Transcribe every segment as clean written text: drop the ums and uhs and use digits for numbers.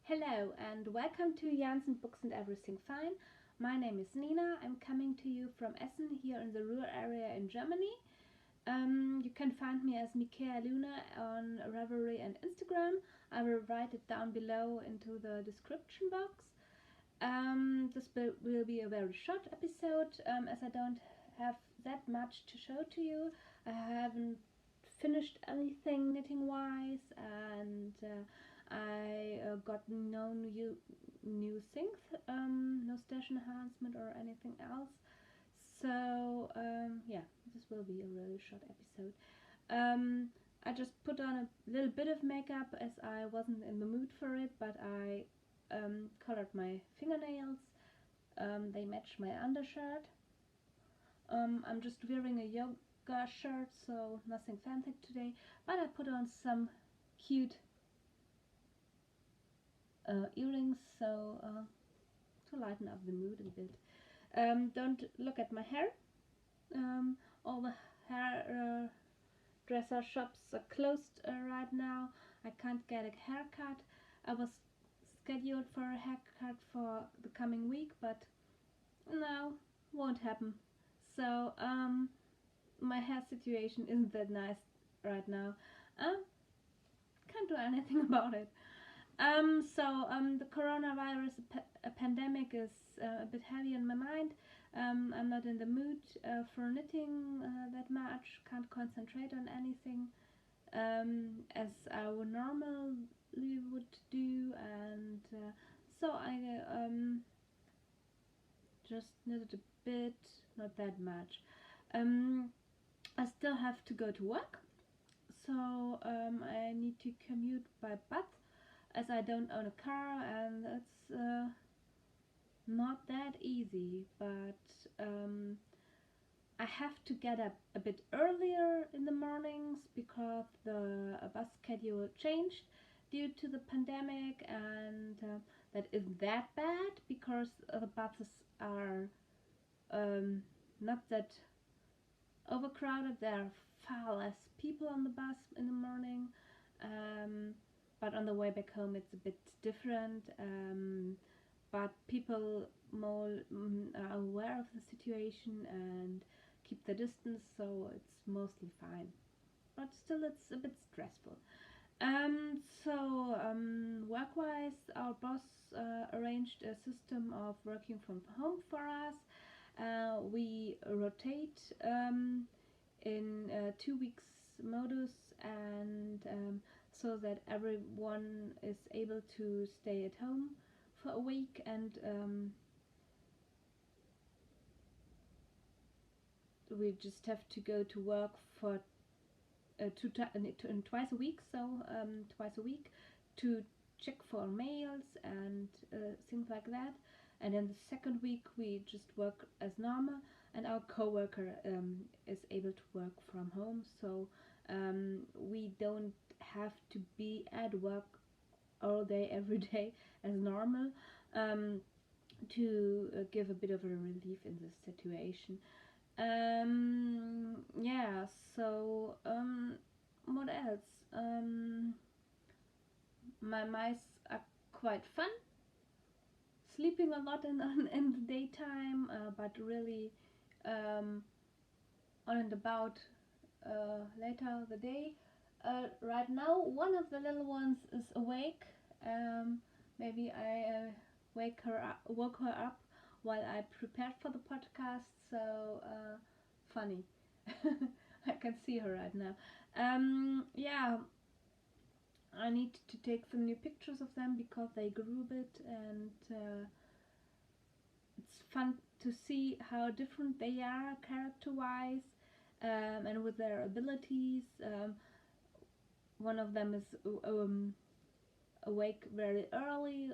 Hello and welcome to Janssen Books and Everything Fine. My name is Nina. I'm coming to you from Essen here in the ruhr area in Germany. You can find me as Michaela Luna on Ravelry and Instagram. I will write it down below into the description box. This will be a very short episode as I don't have that much to show to you. I haven't finished anything knitting wise and I got no new things, no stash enhancement or anything else. So yeah, this will be a really short episode. I just put on a little bit of makeup as I wasn't in the mood for it, but I colored my fingernails. They match my undershirt. I'm just wearing a yoga shirt, so nothing fancy today, but I put on some cute earrings, so to lighten up the mood a bit. Don't look at my hair. All the hair dresser shops are closed right now. I can't get a haircut. I was scheduled for a haircut for the coming week, but no, won't happen. So my hair situation isn't that nice right now. Can't do anything about it. The coronavirus pandemic is a bit heavy on my mind. I'm not in the mood for knitting that much, can't concentrate on anything as I would normally would do, and so I just knitted a bit, not that much. I still have to go to work, so I need to commute by bus as I don't own a car, and it's not that easy, but I have to get up a bit earlier in the mornings because the bus schedule changed due to the pandemic, and that isn't that bad because the buses are not that overcrowded. There are far less people on the bus in the morning, but on the way back home it's a bit different. But people more are aware of the situation and keep the distance, so it's mostly fine. But still, it's a bit stressful. Work-wise, our boss arranged a system of working from home for us. We rotate in 2 weeks modus, and so that everyone is able to stay at home for a week, and we just have to go to work for twice a week, so twice a week to check for mails and things like that. And then the second week we just work as normal, and our co-worker is able to work from home, so we don't have to be at work all day every day as normal, to give a bit of a relief in this situation. Yeah, so what else? My mice are quite fun, sleeping a lot in the daytime, but really on and about later the day. Right now one of the little ones is awake. Maybe I woke her up while I prepared for the podcast, so funny. I can see her right now. Yeah, I need to take some new pictures of them because they grew a bit, and it's fun to see how different they are character-wise, and with their abilities. One of them is awake very early,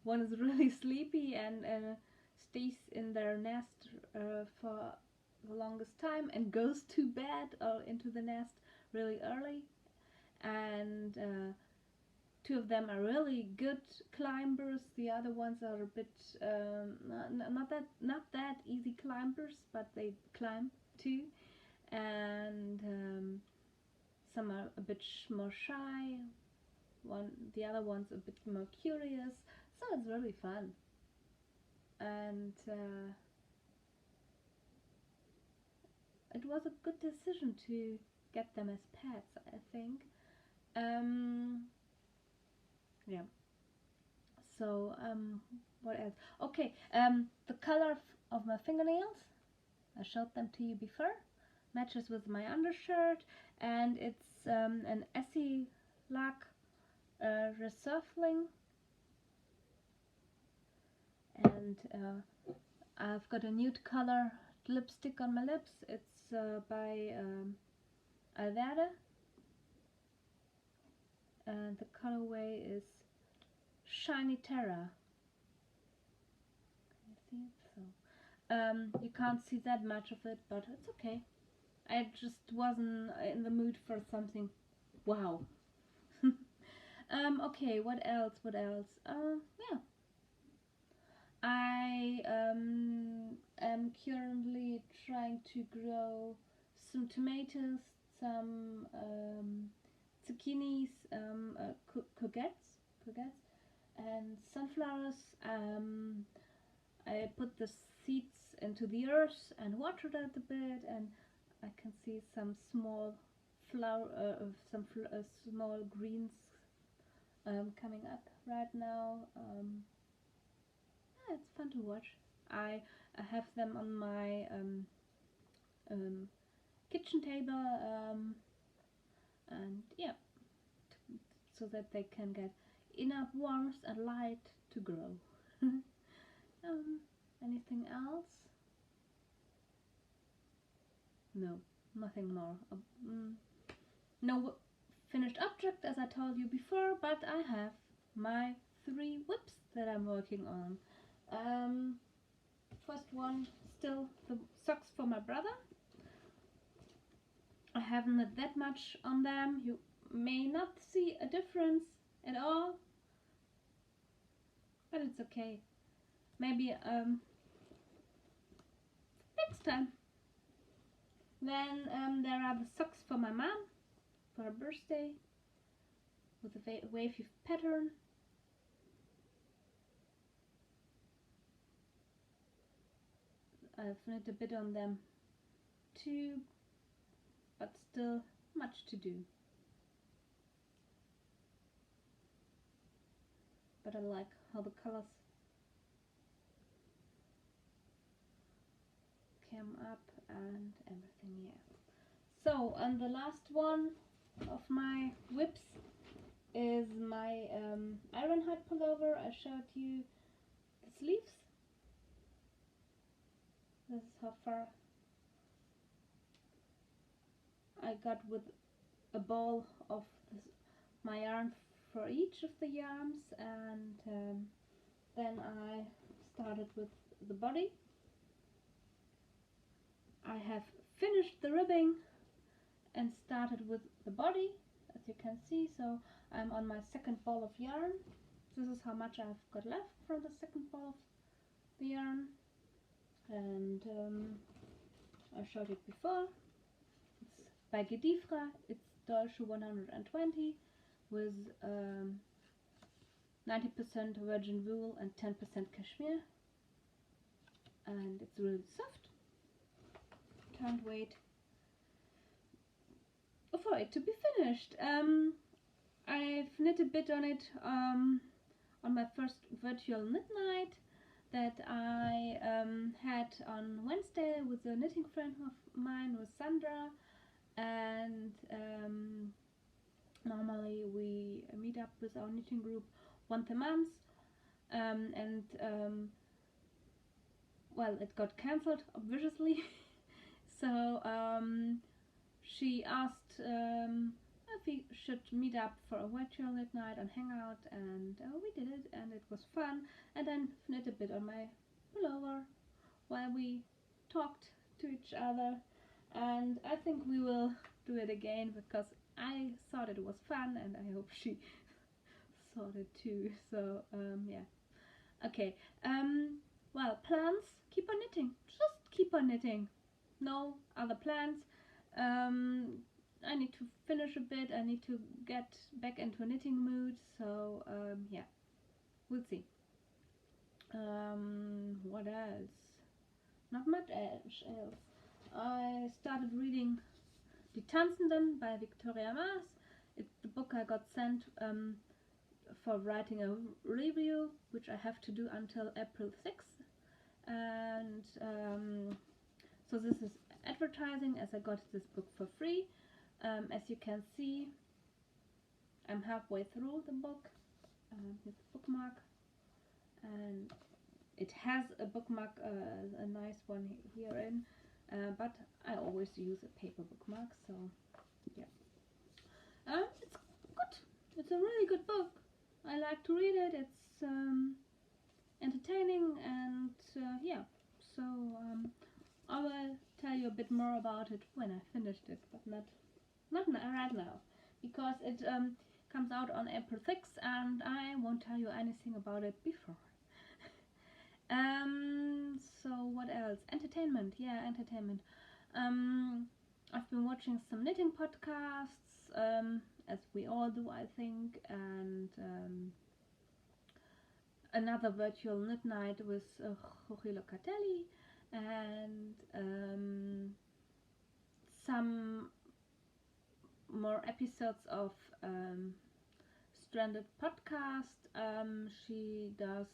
one is really sleepy and stays in their nest for the longest time and goes to bed or into the nest really early, and two of them are really good climbers. The other ones are a bit not that easy climbers, but they climb too, and some are a bit more shy. the other one's a bit more curious, so it's really fun. And it was a good decision to get them as pets, I think. Yeah. So what else? Okay. The color of my fingernails, I showed them to you before, matches with my undershirt, and it's an Essie lac resurfling, and I've got a nude color lipstick on my lips. It's by Alverde, and the colorway is Shiny Terra. Can you see it? So you can't see that much of it, but it's okay. I just wasn't in the mood for something. Wow. Okay, what else? What else? Yeah. I am currently trying to grow some tomatoes, some zucchinis, courgettes, and sunflowers. I put the seeds into the earth and watered it a bit, and I can see some small small greens coming up right now. Yeah, it's fun to watch. I have them on my um, kitchen table, and yeah, so that they can get enough warmth and light to grow. Anything else? No, nothing more. No finished object, as I told you before, but I have my 3 whips that I'm working on. First one, still the socks for my brother. I haven't had that much on them. You may not see a difference at all, but it's okay. Maybe next time. Then there are the socks for my mom for her birthday with a wavy pattern. I've knit a bit on them too, but still much to do. But I like how the colors came up and everything, yeah. So, and the last one of my whips is my Ironhide pullover. I showed you the sleeves. This is how far I got with a ball of my yarn for each of the yarns, and then I started with the body. I have finished the ribbing and started with the body, as you can see. So I'm on my second ball of yarn. This is how much I've got left from the second ball of the yarn, and I showed it before. It's by Gedifra. It's Dolce 120 with 90% virgin wool and 10% cashmere, and it's really soft. Can't wait for it to be finished. I've knit a bit on it on my first virtual knit night that I had on Wednesday with a knitting friend of mine, with Sandra, and normally we meet up with our knitting group once a month, and well, it got cancelled, obviously. So she asked if we should meet up for a virtual knit night and hang out, and we did it, and it was fun. And then knit a bit on my pullover while we talked to each other, and I think we will do it again because I thought it was fun, and I hope she thought it too. So yeah, okay. Well, plans, keep on knitting, just keep on knitting. No other plans. I need to finish a bit. I need to get back into a knitting mood. So yeah, we'll see. What else? Not much else. I started reading Die Tanzenden by Victoria Maas. It's the book I got sent for writing a review, which I have to do until April 6th. And so this is advertising, as I got this book for free. As you can see, I'm halfway through the book. Here's the bookmark, and it has a bookmark, a nice one here in, but I always use a paper bookmark, so yeah. It's good. It's a really good book. I like to read it. It's entertaining, and yeah. So I will tell you a bit more about it when I finished it, but not right now, because it comes out on April 6th, and I won't tell you anything about it before. So what else? Entertainment, yeah, entertainment. I've been watching some knitting podcasts, as we all do, I think, and another virtual knit night with Jorge Locatelli, and some more episodes of Stranded podcast. She does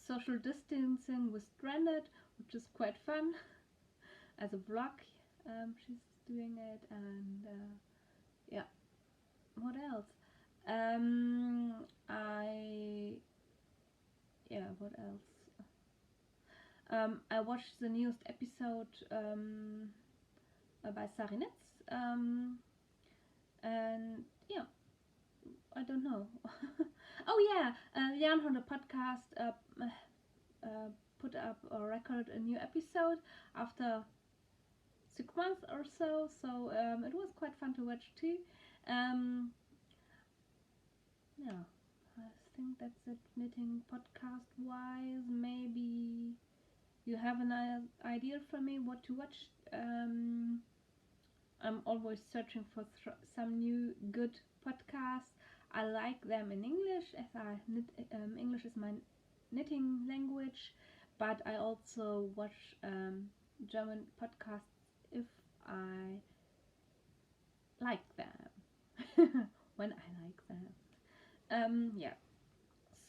social distancing with Stranded, which is quite fun. As a vlog, she's doing it, and yeah. What else? What else? I watched the newest episode by Sarinetz, and yeah, I don't know. Oh yeah, Jan on the podcast put up or record a new episode after 6 months or so. So it was quite fun to watch too. Yeah, I think that's it. Knitting podcast wise, maybe you have an idea for me what to watch. I'm always searching for some new good podcasts. I like them in English, as English is my knitting language, but I also watch German podcasts if I like them. When I like them. Yeah.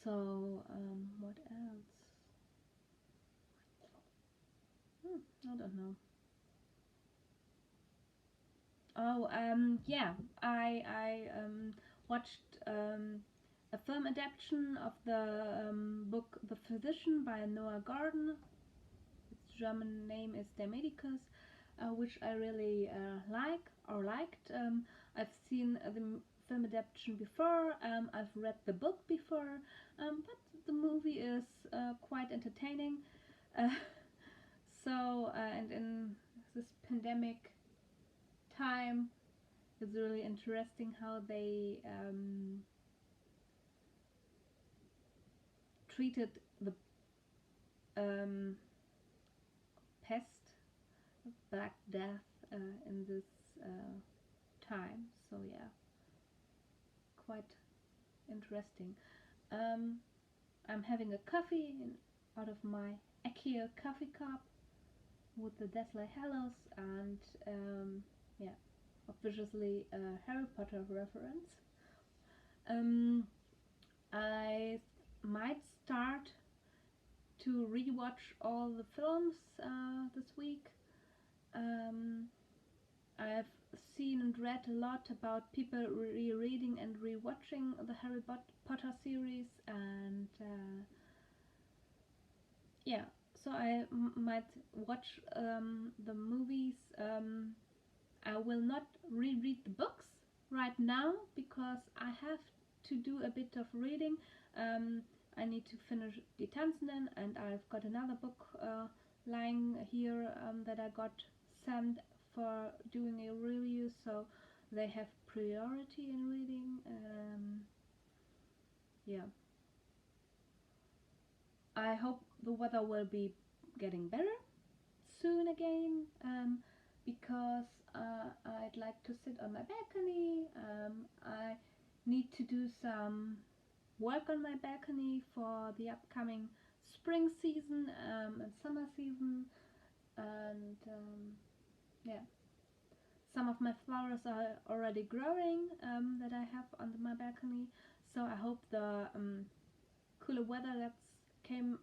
So, what else? I don't know. Oh, yeah. I watched a film adaptation of the book The Physician by Noah Gordon. Its German name is Der Medicus, which I really liked. I've seen the film adaptation before. I've read the book before, but the movie is quite entertaining. Uh, and in this pandemic time, it's really interesting how they treated the um, pest, Black Death, in this time. So yeah, quite interesting. I'm having a coffee out of my IKEA coffee cup with the Deathly Hallows, and yeah, obviously a Harry Potter reference. I might start to rewatch all the films this week. I've seen and read a lot about people rereading and rewatching the Harry Potter series, and yeah, so I might watch the movies. I will not reread the books right now because I have to do a bit of reading. I need to finish Die Tanzenden, and I've got another book lying here that I got sent for doing a review, so they have priority in reading. Yeah. I hope the weather will be getting better soon again. because I'd like to sit on my balcony. I need to do some work on my balcony for the upcoming spring season and summer season, and yeah, some of my flowers are already growing that I have on my balcony, so I hope the cooler weather that came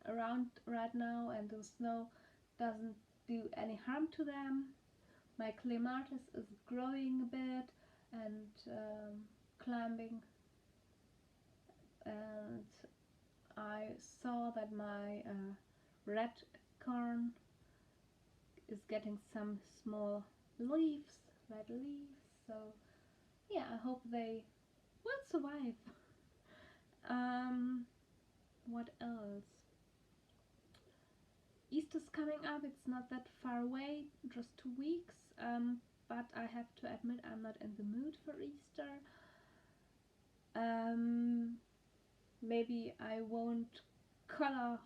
around right now and the snow doesn't do any harm to them. My clematis is growing a bit and climbing, and I saw that my red corn is getting some small leaves, red leaves, so yeah, I hope they will survive. What else? Easter's coming up, it's not that far away, just 2 weeks, but I have to admit I'm not in the mood for Easter. Maybe I won't color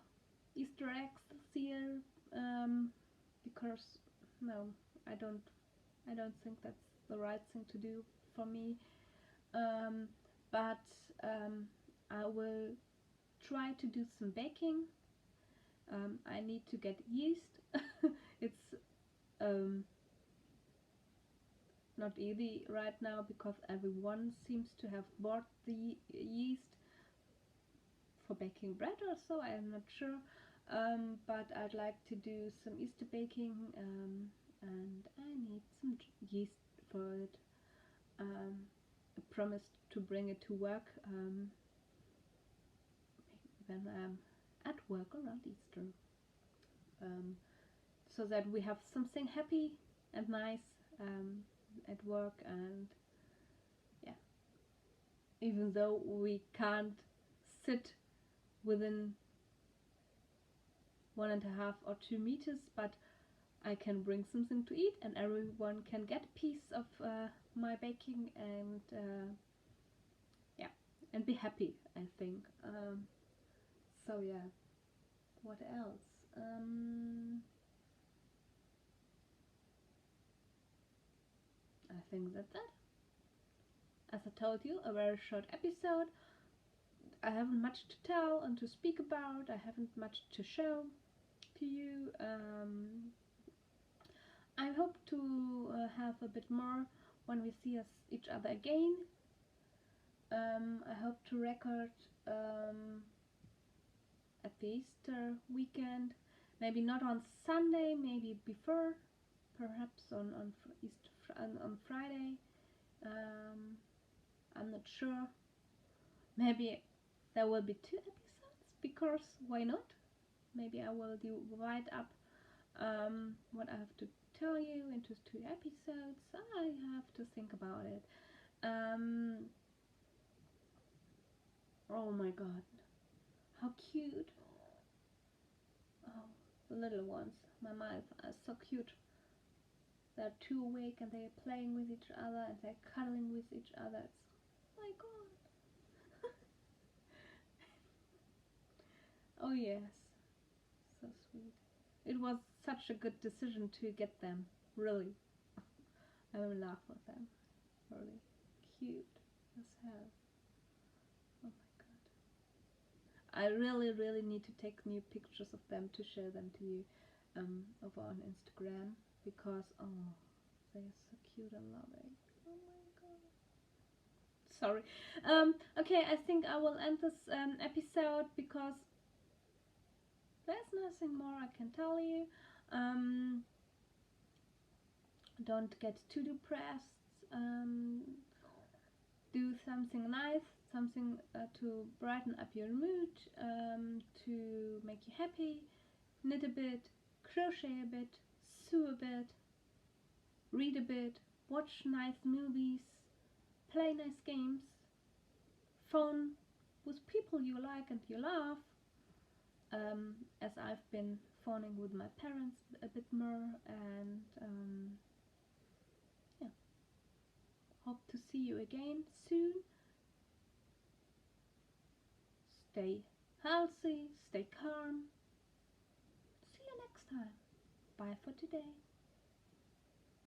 Easter eggs this year, because no, I don't think that's the right thing to do for me. But I will try to do some baking. I need to get yeast. It's not easy right now because everyone seems to have bought the yeast for baking bread or so, I'm not sure. But I'd like to do some Easter baking, and I need some yeast for it. I promised to bring it to work when I'm at work around Easter, so that we have something happy and nice at work. And yeah, even though we can't sit within 1.5 or 2 meters, but I can bring something to eat and everyone can get a piece of my baking, and yeah, and be happy, I think. So yeah, what else? I think that's it. As I told you, a very short episode. I haven't much to tell and to speak about. I haven't much to show to you. I hope to have a bit more when we see each other again. I hope to record at the Easter weekend. Maybe not on Sunday, maybe before, perhaps on Friday. I'm not sure. Maybe there will be 2 episodes, because why not? Maybe I will divide up what I have to tell you into 2 episodes. I have to think about it. Oh my god, how cute. Oh, the little ones, my mice are so cute. They're 2 awake and they're playing with each other and they're cuddling with each other. It's, oh my god. Oh yes, so sweet. It was such a good decision to get them, really. I will laugh with them. Really cute as hell. Oh my god. I really need to take new pictures of them to show them to you over on Instagram, because oh, they're so cute and loving. Oh my god. Sorry. Okay, I think I will end this episode because there's nothing more I can tell you. Don't get too depressed. Do something nice, something to brighten up your mood, to make you happy. Knit a bit, crochet a bit, sew a bit, read a bit, watch nice movies, play nice games, phone with people you like and you love, as I've been phoning with my parents a bit more, and yeah, hope to see you again soon. Stay healthy, stay calm. See you next time. Bye for today.